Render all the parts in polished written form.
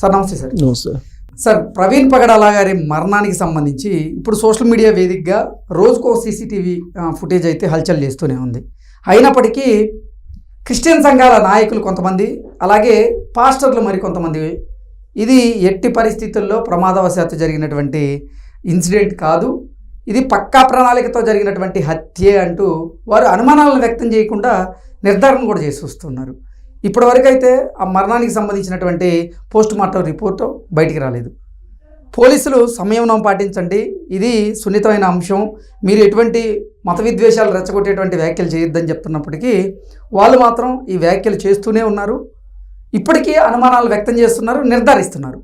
Sir నమస్తే sir. నమస్తే sir, Praveen పగడాల గారి మరణానికి సంబంధించి ఇప్పుడు సోషల్ మీడియా వేదికగా రోజుకో సీసీటీవీ ఫుటేజ్ అయితే హల్చల్ చేస్తూనే ఉంది. అయినప్పటికీ క్రిస్టియన్ సంఘాల నాయకులు కొంతమంది, అలాగే పాస్టర్లు మరి కొంతమంది, ఇది ఎట్టి పరిస్థితుల్లో ప్రమాదవశాత్తు జరిగినటువంటి ఇన్సిడెంట్ కాదు, ఇది పక్కా ప్రణాళికతో జరిగినటువంటి హత్యే అంటూ వారు అనుమానాలను వ్యక్తం చేయకుండా నిర్ధారణ కూడా చేసి వస్తున్నారు. ఇప్పటివరకు అయితే ఆ మరణానికి సంబంధించినటువంటి పోస్ట్ మార్టం రిపోర్టు బయటికి రాలేదు. పోలీసులు సంయమనం పాటించండి, ఇది సున్నితమైన అంశం, మీరు ఎటువంటి మత విద్వేషాలు రెచ్చగొట్టేటువంటి వ్యాఖ్యలు చేయొద్దని చెప్తున్నప్పటికీ వాళ్ళు మాత్రం ఈ వ్యాఖ్యలు చేస్తూనే ఉన్నారు. ఇప్పటికీ అనుమానాలు వ్యక్తం చేస్తున్నారు, నిర్ధారిస్తున్నారు.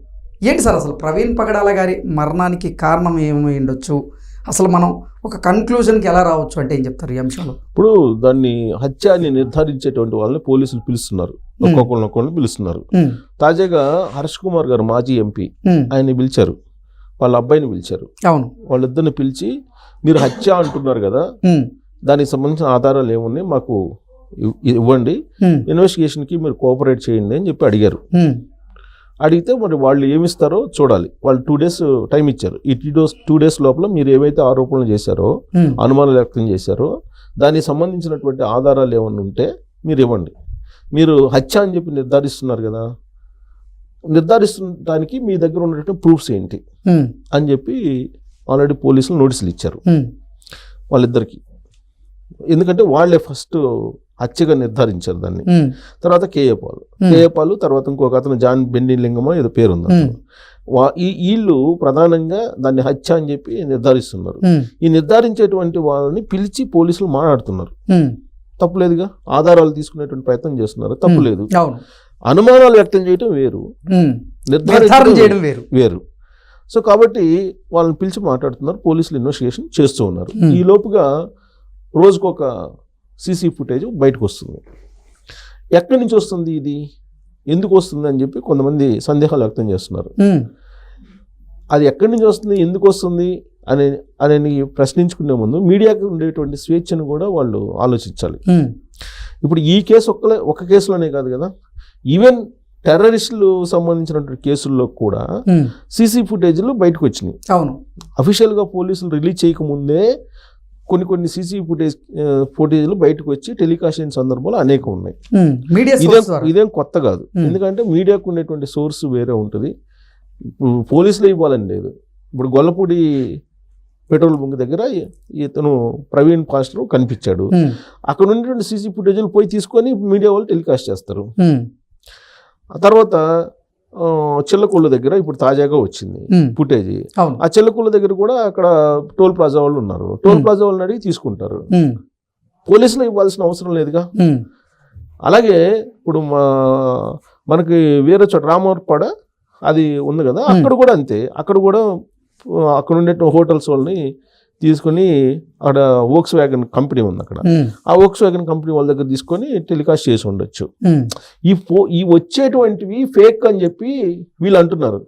ఏంటి సార్ అసలు ప్రవీణ్ పగడాల గారి మరణానికి కారణం ఏమై ఉండొచ్చు, అసలు మనం ఒక కన్క్లూజన్కి ఎలా రావచ్చు అంటే ఏం చెప్తారు ఈ అంశంలో? ఇప్పుడు దాన్ని హత్య అని నిర్ధారించేటువంటి వాళ్ళని పోలీసులు పిలుస్తున్నారు, ఒక్కొక్కరిని పిలుస్తున్నారు. తాజాగా హర్ష్ కుమార్ గారు మాజీ ఎంపీ, ఆయన్ని పిలిచారు, వాళ్ళ అబ్బాయిని పిలిచారు. అవును, వాళ్ళిద్దరిని పిలిచి మీరు హత్య అంటున్నారు కదా, దానికి సంబంధించిన ఆధారాలు ఏమున్నాయి మాకు ఇవ్వండి, ఇన్వెస్టిగేషన్కి మీరు కోఆపరేట్ చేయండి అని చెప్పి అడిగారు. అడిగితే మరి వాళ్ళు ఏమిస్తారో చూడాలి. వాళ్ళు 2 days టైం ఇచ్చారు. ఈ 2 days లోపల మీరు ఏవైతే ఆరోపణలు చేశారో, అనుమానాలు వ్యక్తం చేశారో, దానికి సంబంధించినటువంటి ఆధారాలు ఏమన్నా ఉంటే మీరు ఇవ్వండి. మీరు హత్య అని చెప్పి నిర్ధారిస్తున్నారు కదా, నిర్ధారిస్తుండటానికి మీ దగ్గర ఉన్నటువంటి ప్రూఫ్స్ ఏంటి అని చెప్పి ఆల్రెడీ పోలీసులు నోటీసులు ఇచ్చారు వాళ్ళిద్దరికి. ఎందుకంటే వాళ్ళే ఫస్ట్ హత్యగా నిర్ధారించారు దాన్ని. తర్వాత కేఏ పాలు, తర్వాత ఇంకొక అతను జాన్ బెన్నిలింగమో ఏదో పేరు ఉంది. వీళ్ళు ప్రధానంగా దాన్ని హత్య అని చెప్పి నిర్ధారిస్తున్నారు. ఈ నిర్ధారించేటువంటి వాళ్ళని పిలిచి పోలీసులు మాట్లాడుతున్నారు, తప్పులేదుగా, ఆధారాలు తీసుకునేటువంటి ప్రయత్నం చేస్తున్నారు, తప్పులేదు. అనుమానాలు వ్యక్తం చేయడం వేరు, నిర్ధారణ చేయడం వేరు. సో కాబట్టి వాళ్ళని పిలిచి మాట్లాడుతున్నారు, పోలీసులు ఇన్వెస్టిగేషన్ చేస్తూ ఉన్నారు. ఈ లోపుగా రోజుకొక సీసీ ఫుటేజ్ బయటకు వస్తుంది. ఎక్కడి నుంచి వస్తుంది ఇది, ఎందుకు వస్తుంది అని చెప్పి కొంతమంది సందేహాలు వ్యక్తం చేస్తున్నారు. అది ఎక్కడి నుంచి వస్తుంది, ఎందుకు వస్తుంది అని ప్రశ్నించుకునే ముందు మీడియాకి ఉండేటువంటి స్వేచ్ఛను కూడా వాళ్ళు ఆలోచించాలి. ఇప్పుడు ఈ కేసు ఒక కేసులోనే కాదు కదా, ఈవెన్ టెర్రరిస్టులు సంబంధించినటువంటి కేసుల్లో కూడా సీసీ ఫుటేజ్లు బయటకు వచ్చినాయి. అవును, అఫీషియల్గా పోలీసులు రిలీజ్ చేయకముందే కొన్ని సీసీ ఫుటేజ్లు బయటకు వచ్చి టెలికాస్ట్ అయిన సందర్భాలు అనేకం ఉన్నాయి. ఇదేం కొత్త కాదు, ఎందుకంటే మీడియాకు ఉండేటువంటి సోర్స్ వేరే ఉంటుంది, పోలీసులు ఇవ్వాలని లేదు. ఇప్పుడు గొల్లపూడి పెట్రోల్ బంక్ దగ్గర ఇతను ప్రవీణ్ పాస్టర్ కనిపించాడు, అక్కడ ఉన్నటువంటి సీసీ ఫుటేజ్లు పోయి తీసుకొని మీడియా వాళ్ళు టెలికాస్ట్ చేస్తారు. ఆ తర్వాత చిల్లకొల్లు దగ్గర ఇప్పుడు తాజాగా వచ్చింది ఫుటేజ్. ఆ చిల్లకొల్లు దగ్గర కూడా అక్కడ టోల్ ప్లాజా వాళ్ళు ఉన్నారు, టోల్ ప్లాజా వాళ్ళని అడిగి తీసుకుంటారు, పోలీసులు ఇవ్వాల్సిన అవసరం లేదుగా. అలాగే ఇప్పుడు మనకి వేరే చోట రామవరపాడ అది ఉంది కదా, అక్కడ కూడా అంతే, అక్కడ ఉండే హోటల్స్ వాళ్ళని తీసుకొని అక్కడ వోక్స్ వ్యాగన్ కంపెనీ ఉంది, అక్కడ ఆ వోక్స్ వ్యాగన్ కంపెనీ వాళ్ళ దగ్గర తీసుకొని టెలికాస్ట్ చేసి ఉండొచ్చు. ఈ వచ్చేటువంటివి ఫేక్ అని చెప్పి వీళ్ళు అంటున్నారు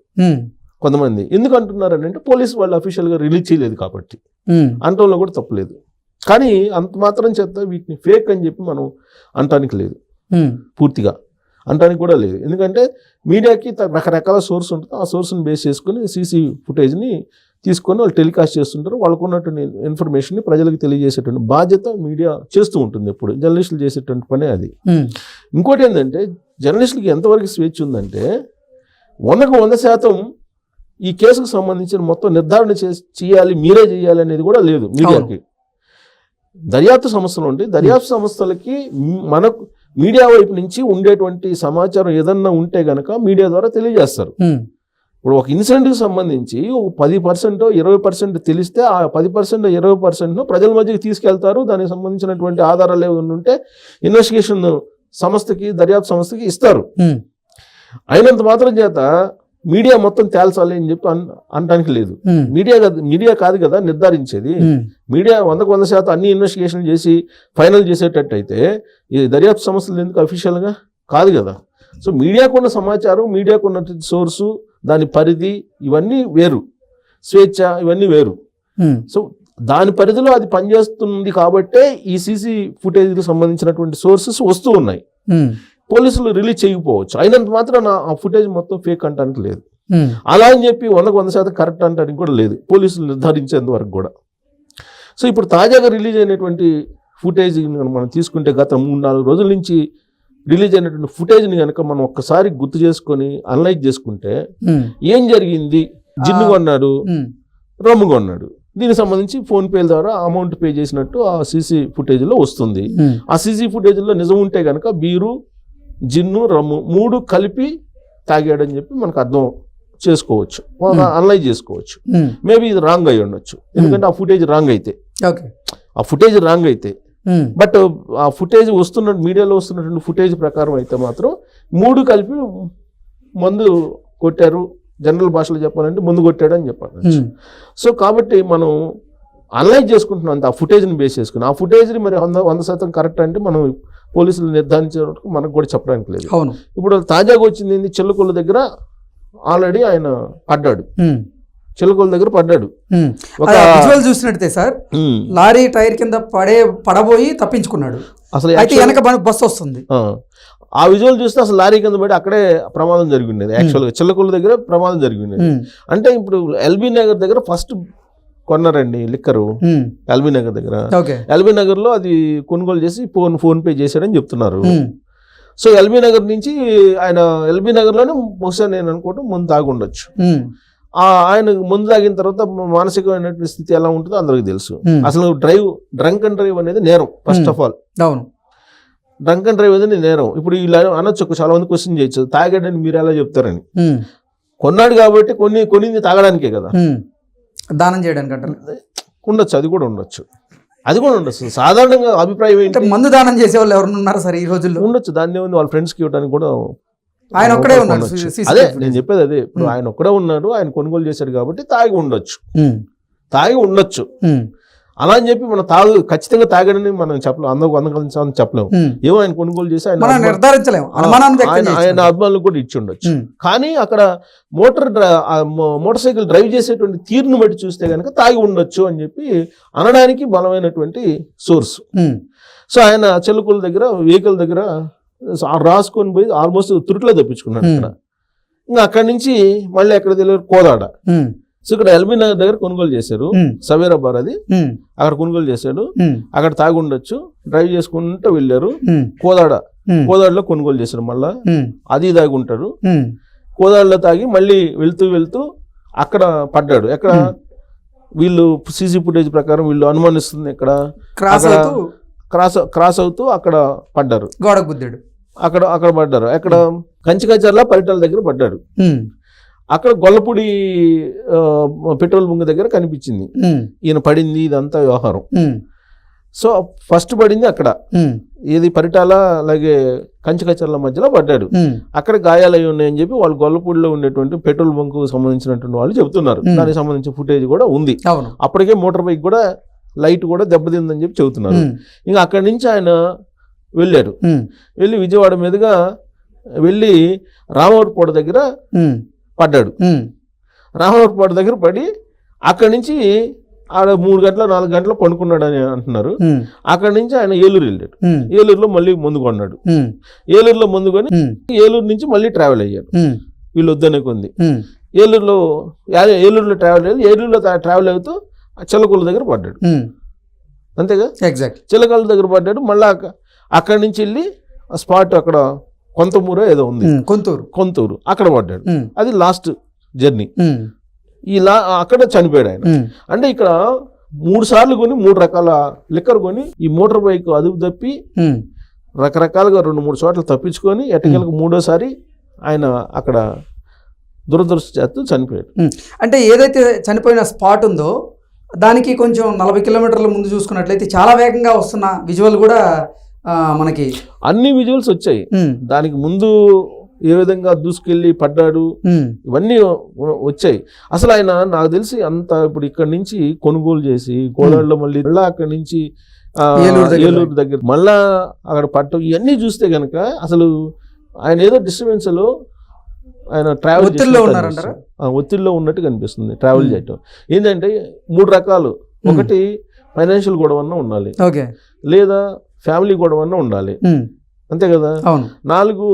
కొంతమంది. ఎందుకు అంటున్నారు అంటే పోలీసు వాళ్ళు అఫీషియల్గా రిలీజ్ చేయలేదు కాబట్టి, అంటంలో కూడా తప్పులేదు. కానీ అంత మాత్రం చేత వీటిని ఫేక్ అని చెప్పి మనం అంటానికి లేదు, పూర్తిగా అంటానికి కూడా లేదు. ఎందుకంటే మీడియాకి రకరకాల సోర్స్ ఉంటుంది, ఆ సోర్స్ని బేస్ చేసుకుని సీసీ ఫుటేజ్ని తీసుకొని వాళ్ళు టెలికాస్ట్ చేస్తుంటారు. వాళ్ళకు ఉన్నటువంటి ఇన్ఫర్మేషన్ని ప్రజలకు తెలియజేసేటువంటి బాధ్యత మీడియా చేస్తూ ఉంటుంది, ఎప్పుడు జర్నలిస్టులు చేసేటువంటి పనే అది. ఇంకోటి ఏంటంటే జర్నలిస్టులకి ఎంతవరకు స్వేచ్ఛ ఉందంటే 100% ఈ కేసుకు సంబంధించిన మొత్తం నిర్ధారణ చేయాలి, మీరే చేయాలి అనేది కూడా లేదు మీడియాకి. దర్యాప్తు సంస్థలు ఉంటాయి, దర్యాప్తు సంస్థలకి మనకు మీడియా వైపు నుంచి ఉండేటువంటి సమాచారం ఏదన్నా ఉంటే గనక మీడియా ద్వారా తెలియజేస్తారు. ఇప్పుడు ఒక ఇన్సిడెంట్కి సంబంధించి 10% 20% తెలిస్తే ఆ 10% 20% ప్రజల మధ్యకి తీసుకెళ్తారు. దానికి సంబంధించినటువంటి ఆధారాలు ఏమైనా ఉంటే ఇన్వెస్టిగేషన్ సంస్థకి, దర్యాప్తు సంస్థకి ఇస్తారు. అయినంత మాత్రం చేత మీడియా మొత్తం తేల్చాలి అని చెప్పి అనడానికి లేదు. మీడియా కాదు కదా నిర్ధారించేది. మీడియా 100% అన్ని ఇన్వెస్టిగేషన్ చేసి ఫైనల్ చేసేటట్టు అయితే ఈ దర్యాప్తు సంస్థలు ఎందుకు అఫీషియల్గా కాదు కదా. సో మీడియాకున్న సమాచారం, మీడియాకున్న సోర్సు, దాని పరిధి ఇవన్నీ వేరు, స్వేచ్ఛ ఇవన్నీ వేరు. సో దాని పరిధిలో అది పనిచేస్తుంది కాబట్టే ఈ సీసీ ఫుటేజ్కి సంబంధించినటువంటి సోర్సెస్ వస్తూ ఉన్నాయి. పోలీసులు రిలీజ్ చేయకపోవచ్చు, అయినంత మాత్రం ఆ ఫుటేజ్ మొత్తం ఫేక్ అంటానికి లేదు. అలా అని చెప్పి 100% కరెక్ట్ అంటానికి కూడా లేదు పోలీసులు నిర్ధారించేంత వరకు కూడా. సో ఇప్పుడు తాజాగా రిలీజ్ అయినటువంటి ఫుటేజ్ మనం తీసుకుంటే గత 3-4 రోజుల నుంచి రిలీజ్ అయినటువంటి ఫుటేజ్ని కనుక మనం ఒక్కసారి గుర్తు చేసుకొని అనలైజ్ చేసుకుంటే ఏం జరిగింది, జిన్ను కొన్నాడు, రమ్ము కొన్నాడు, దీనికి సంబంధించి ఫోన్పే ద్వారా అమౌంట్ పే చేసినట్టు ఆ సీసీ ఫుటేజ్లో వస్తుంది. ఆ సీసీ ఫుటేజ్లో నిజం ఉంటే కనుక బీరు, జిన్ను, రమ్ము 3 కలిపి తాగాడని చెప్పి మనకు అర్థం చేసుకోవచ్చు, అనలైజ్ చేసుకోవచ్చు. మేబీ ఇది రాంగ్ అయి ఉండొచ్చు, ఎందుకంటే ఆ ఫుటేజ్ రాంగ్ అయితే, బట్ ఆ ఫుటేజ్ మీడియాలో వస్తున్నటువంటి ఫుటేజ్ ప్రకారం అయితే మాత్రం 3 కలిపి మందు కొట్టారు, జనరల్ భాషలో చెప్పాలంటే ముందు కొట్టాడు అని చెప్పాలి. సో కాబట్టి మనం అనలైజ్ చేసుకుంటున్నాం ఆ ఫుటేజ్ని బేస్ చేసుకుని. ఆ ఫుటేజ్ని మరి 100% కరెక్ట్ అంటే మనం పోలీసులు నిర్ధారించే వరకు మనకు కూడా చెప్పడానికి లేదు. ఇప్పుడు తాజాగా వచ్చింది ఏంది, చిల్లకొల్లు దగ్గర ఆల్రెడీ ఆయన పడ్డాడు, చిల్లకొల్లు దగ్గర పడ్డాడు. విజువల్ చూసినట్టే సార్, లారీ టైర్ కింద పడబోయి తప్పించుకున్నాడు. అసలు వెనక బస్సు వస్తుంది, ఆ విజువల్ చూస్తే అసలు లారీ కింద పడి అక్కడే ప్రమాదం జరిగి ఉండేది. యాక్చువల్గా చిల్లకొల్లు దగ్గర ప్రమాదం జరిగి ఉండేది. అంటే ఇప్పుడు ఎల్బీ నగర్ దగ్గర ఫస్ట్ కొన్నారండి లిక్కరు, ఎల్బీ నగర్ దగ్గర. ఎల్బీ నగర్ లో అది కొనుగోలు చేసి ఫోన్ పే చేశాడని చెప్తున్నారు. సో ఎల్బీ నగర్ నుంచి ఆయన ఎల్బీ నగర్ లోనే బహుశా నేను అనుకోవటం ముందు తాగి ఉండొచ్చు. ఆయన ముందు తాగిన తర్వాత మానసికమైనటువంటి స్థితి ఎలా ఉంటుందో అందరికి తెలుసు. అసలు డ్రంక్ అండ్ డ్రైవ్ అనేది నేరం. First of all drunk and drive అనేది నేరం. ఇప్పుడు ఇలా అనొచ్చు, చాలా మంది క్వశ్చన్ చేయొచ్చు, తాగాడని మీరు ఎలా చెప్తారని. కొన్నాడు కాబట్టి కొన్నింది తాగడానికే కదా, దానం చేయడానికి ఉండొచ్చు, అది కూడా ఉండొచ్చు. సాధారణంగా అభిప్రాయం ఏంటి, మందు దానం చేసే వాళ్ళు ఎవరు ఉన్నారు సార్ ఈ రోజుల్లో? ఉండొచ్చు, దాన్ని ఉంది వాళ్ళ ఫ్రెండ్స్కి ఇవ్వడానికి కూడా. ఆయన ఒక్కడే ఉన్నాడు, అదే నేను చెప్పేది అదే. ఇప్పుడు ఆయన ఒక్కడే ఉన్నాడు, ఆయన కొనుగోలు చేశాడు కాబట్టి తాగి ఉండొచ్చు. అలా అని చెప్పి మనం ఖచ్చితంగా తాగడని మనం చెప్పలేము, అందరూ 100% చెప్పలేము. ఏమో ఆయన కొనుగోలు చేసి ఆయన అభిమానులు కూడా ఇచ్చి ఉండొచ్చు. కానీ అక్కడ మోటార్ సైకిల్ డ్రైవ్ చేసేటువంటి తీరును బట్టి చూస్తే కనుక తాగి ఉండొచ్చు అని చెప్పి అనడానికి బలమైనటువంటి సోర్స్. సో ఆయన చెలుకుల దగ్గర వెహికల్ దగ్గర రాసుకొని పోయి ఆల్మోస్ట్ తురుట్లో తప్పించుకున్నాడు అక్కడ. ఇంకా అక్కడి నుంచి మళ్ళీ ఎక్కడ తెలియదు కోదాడ. సో ఇక్కడ ఎల్బీ నగర్ దగ్గర కొనుగోలు చేశారు, సవేరా బార్ అది, అక్కడ కొనుగోలు చేశాడు. అక్కడ తాగి ఉండొచ్చు, డ్రైవ్ చేసుకుంటూ వెళ్ళారు. కోదాడలో కొనుగోలు చేశారు, మళ్ళా అది తాగి ఉంటారు. కోదాడలో తాగి మళ్ళీ వెళ్తూ అక్కడ పడ్డాడు. ఎక్కడ వీళ్ళు సీసీ ఫుటేజ్ ప్రకారం వీళ్ళు అనుమానిస్తుంది ఎక్కడ క్రాస్ అవుతూ అక్కడ పడ్డారు, గోడకు గుద్దాడు. అక్కడ పడ్డారు. అక్కడ కంచికచర్ల పరిటాల దగ్గర పడ్డాడు. అక్కడ గొల్లపూడి పెట్రోల్ బంక్ దగ్గర కనిపించింది ఈయన పడింది, ఇదంతా వ్యవహారం. సో ఫస్ట్ పడింది అక్కడ, ఏది పరిటాల అలాగే కంచికచర్ల మధ్యలో పడ్డాడు. అక్కడ గాయాలు అయి ఉన్నాయని చెప్పి వాళ్ళు గొల్లపూడిలో ఉండేటువంటి పెట్రోల్ బంక్ సంబంధించినటువంటి వాళ్ళు చెబుతున్నారు. దానికి సంబంధించిన ఫుటేజ్ కూడా ఉంది. అప్పటికే మోటార్ బైక్ కూడా లైట్ కూడా దెబ్బతిందని చెప్పి చెబుతున్నారు. ఇంకా అక్కడి నుంచి ఆయన వెళ్ళి విజయవాడ మీదుగా వెళ్ళి రామవరపుకోట దగ్గర పడ్డాడు. రామవరపుకోట దగ్గర పడి అక్కడి నుంచి ఆడ 3 గంటల 4 గంటలు పడుకున్నాడు అని అంటున్నారు. అక్కడి నుంచి ఆయన ఏలూరు వెళ్ళాడు. ఏలూరులో మళ్ళీ ముందు కొన్నాడు. ఏలూరులో ముందు కొని ఏలూరు నుంచి మళ్ళీ ట్రావెల్ అయ్యాడు. వీళ్ళు వద్దనే కొంది. ఏలూరులో ట్రావెల్ అయ్యాడు. ఏలూరులో ట్రావెల్ అవుతూ చిల్లకొల్లు దగ్గర పడ్డాడు. అంతేగా, ఎగ్జాక్ట్ చిల్లకల్ల దగ్గర పడ్డాడు. మళ్ళీ అక్కడి నుంచి వెళ్ళి ఆ స్పాట్ అక్కడ కొంతమూర ఏదో ఉంది, కొంతూరు అక్కడ పడ్డాడు. అది లాస్ట్ జర్నీ. అక్కడ చనిపోయాడు ఆయన. అంటే ఇక్కడ 3 సార్లు కొని 3 రకాల లిక్కర్ కొని ఈ మోటార్ బైక్ అదుపు తప్పి రకరకాలుగా 2-3 చోట్ల తప్పించుకొని ఎట్టకేలకు 3వ ఆయన అక్కడ దురదృష్టవశాత్తు చనిపోయాడు. అంటే ఏదైతే చనిపోయిన స్పాట్ ఉందో దానికి కొంచెం 40 కిలోమీటర్ల ముందు చూసుకున్నట్లయితే చాలా వేగంగా వస్తున్న విజువల్ కూడా మనకి అన్ని విజువల్స్ వచ్చాయి. దానికి ముందు ఏ విధంగా దూసుకెళ్ళి పడ్డాడు ఇవన్నీ వచ్చాయి. అసలు ఆయన నాకు తెలిసి అంత ఇప్పుడు ఇక్కడ నుంచి కొనుగోలు చేసి కోదాడలో మళ్ళీ అక్కడి నుంచి ఏలూరు దగ్గర మళ్ళా అక్కడ పట్టం ఇవన్నీ చూస్తే కనుక అసలు ఆయన ఏదో డిస్టర్బెన్స్ లో ఆయన ట్రావెల్ ఒత్తిడిలో ఉన్నట్టు కనిపిస్తుంది. ట్రావెల్ చేయటం ఏంటంటే 3 రకాలు. ఒకటి ఫైనాన్షియల్ గొడవన్నా ఉండాలి, లేదా ఫ్యామిలీ గొడవన్నా ఉండాలి, అంతే కదా. అవును. 4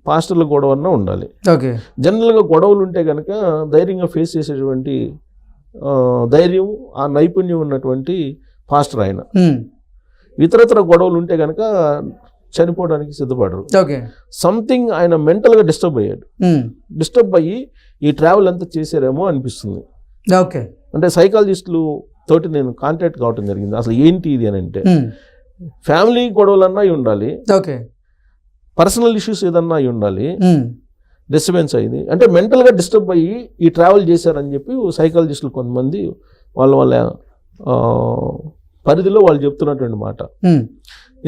పాస్టర్ల గొడవ అన్నా ఉండాలి. ఓకే. జనరల్గా గొడవలు ఉంటే కనుక ధైర్యంగా ఫేస్ చేసేటువంటి ధైర్యం, ఆ నైపుణ్యం ఉన్నటువంటి పాస్టర్ ఆయన. ఇతరత్ర గొడవలు ఉంటే కనుక చనిపోవడానికి సిద్ధపడరు. ఓకే. సంథింగ్ ఆయన మెంటల్గా డిస్టర్బ్ అయ్యాడు. డిస్టర్బ్ అయ్యి ఈ ట్రావెల్ అంతా చేశారేమో అనిపిస్తుంది. ఓకే. అంటే సైకాలజిస్టులు తోటి నేను కాంటాక్ట్ కావటం జరిగింది. అసలు ఏంటి ఇది అని అంటే ఫ్యామిలీ గొడవలన్నా అయి ఉండాలి, ఓకే, పర్సనల్ ఇష్యూస్ ఏదన్నా అయి ఉండాలి, డిస్టర్బెన్స్ అయింది అంటే మెంటల్గా డిస్టర్బ్ అయ్యి ఈ ట్రావెల్ చేశారని చెప్పి సైకాలజిస్టులు కొంతమంది వాళ్ళ పరిధిలో వాళ్ళు చెప్తున్నటువంటి మాట.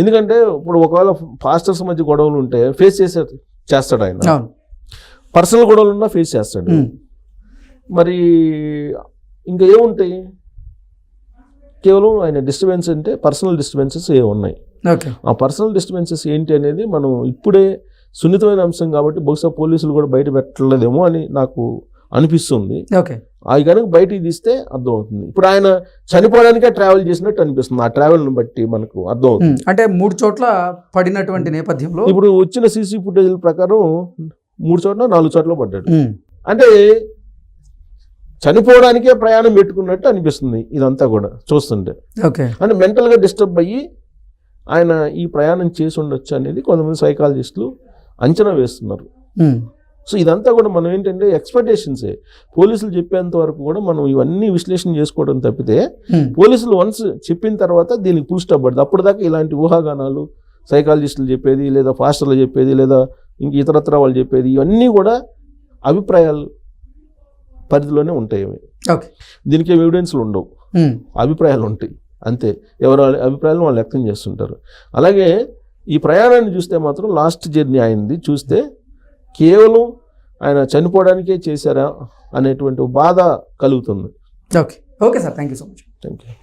ఎందుకంటే ఇప్పుడు ఒకవేళ పాస్టర్స్ మధ్య గొడవలు ఉంటే ఫేస్ చేస్తాడు ఆయన, పర్సనల్ గొడవలు ఉన్నా ఫేస్ చేస్తాడు. మరి ఇంకా ఏముంటాయి, కేవలం ఆయన డిస్టర్బెన్స్ అంటే పర్సనల్ డిస్టర్బెన్సెస్ ఏమున్నాయి. ఆ పర్సనల్ డిస్టర్బెన్సెస్ ఏంటి అనేది మనం ఇప్పుడే సున్నితమైన అంశం కాబట్టి బహుశా పోలీసులు కూడా బయట పెట్టలేదేమో అని నాకు అనిపిస్తుంది. అవి కనుక బయటికి తీస్తే అర్థమవుతుంది. ఇప్పుడు ఆయన చనిపోవడానికే ట్రావెల్ చేసినట్టు అనిపిస్తుంది. ఆ ట్రావెల్ని బట్టి మనకు అర్థమవుతుంది. అంటే 3 చోట్ల పడినటువంటి నేపథ్యంలో ఇప్పుడు వచ్చిన సీసీ ఫుటేజ్ ప్రకారం 3 చోట్ల 4 చోట్ల పడ్డాడు. అంటే చనిపోవడానికే ప్రయాణం పెట్టుకున్నట్టు అనిపిస్తుంది ఇదంతా కూడా చూస్తుంటే. అంటే మెంటల్గా డిస్టర్బ్ అయ్యి ఆయన ఈ ప్రయాణం చేసి ఉండొచ్చు అనేది కొంతమంది సైకాలజిస్టులు అంచనా వేస్తున్నారు. సో ఇదంతా కూడా మనం ఏంటంటే ఎక్స్పెక్టేషన్సే. పోలీసులు చెప్పేంత వరకు కూడా మనం ఇవన్నీ విశ్లేషణ చేసుకోవడం తప్పితే పోలీసులు వన్స్ చెప్పిన తర్వాత దీనికి ఫుల్ స్టాప్ పడుతుంది. అప్పటిదాకా ఇలాంటి ఊహాగానాలు సైకాలజిస్టులు చెప్పేది, లేదా పాస్టర్లు చెప్పేది, లేదా ఇంక ఇతరత్ర వాళ్ళు చెప్పేది, ఇవన్నీ కూడా అభిప్రాయాలు పరిధిలోనే ఉంటాయి. అవి దీనికి ఎవిడెన్స్లు ఉండవు, అభిప్రాయాలు ఉంటాయి అంతే. ఎవరు అభిప్రాయాలను వాళ్ళు వ్యక్తం చేస్తుంటారు. అలాగే ఈ ప్రయాణాన్ని చూస్తే మాత్రం లాస్ట్ జర్నీ అయింది చూస్తే కేవలం ఆయన చనిపోవడానికే చేశారా అనేటువంటి బాధ కలుగుతుంది. Okay sir, thank you so much. Thank you.